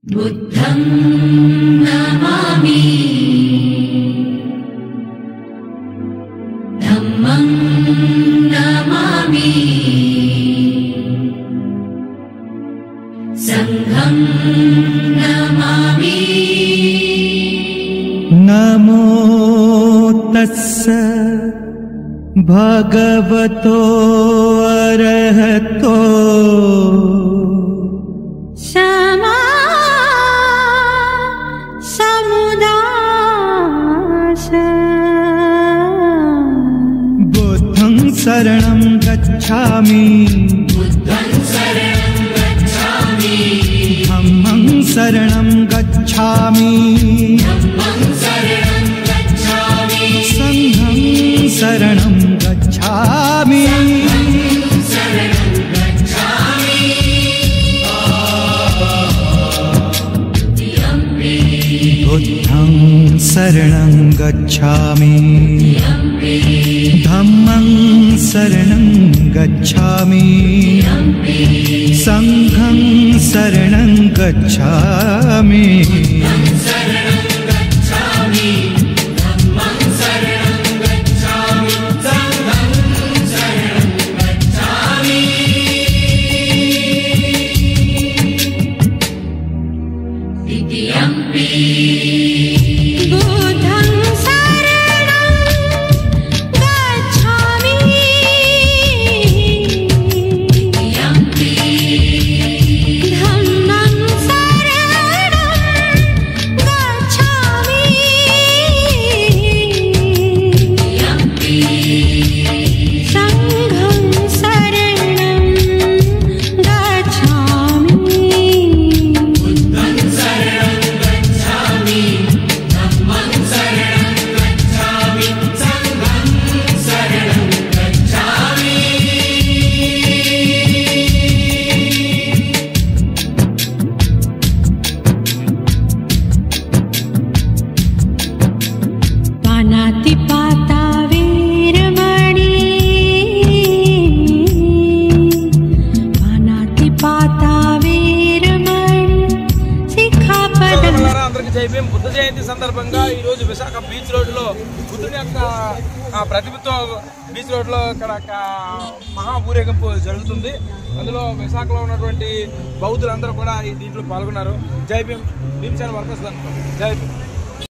बुद्धं नमामि धम्मं नमामि संघं नमामि। नमो तस्स भगवतो अरहतो सम्मा सम्बुद्धास्स। बुद्धं शरणं गच्छामि बुद्धं शरणं गच्छामि धम्मं शरणं गच्छामि धम्मं शरणं गच्छामि संघं शरणं गच्छामि। शरणं गच्छामि। बुद्धं शरणं गच्छामि धम्मं शरणं गच्छामि संघं शरणं गच्छामि। बुद्धं शरणं गच्छामि धम्मं शरणं गच्छामि संघं शरणं गच्छामि। पानातिपाता वीरमणि पानातिपाता वीरमणि शिखापदं। అందరికీ జై భీమ్. బుద్ధ జయంతి సందర్భంగా ఈ రోజు విశాఖ బీచ్ రోడ్ లో బుద్ధుని యొక్క ప్రతిమతో బీచ్ రోడ్ లో ఇక్కడ మహా ఊరేగింపు జరుగుతుంది. అందులో విశాఖలో ఉన్నటువంటి బౌద్ధులందరూ కూడా దీంట్లో పాల్గొన్నారు. జై భీమ్. భీమ్ సేన వర్కర్స్ అనుకో. జై భీమ్.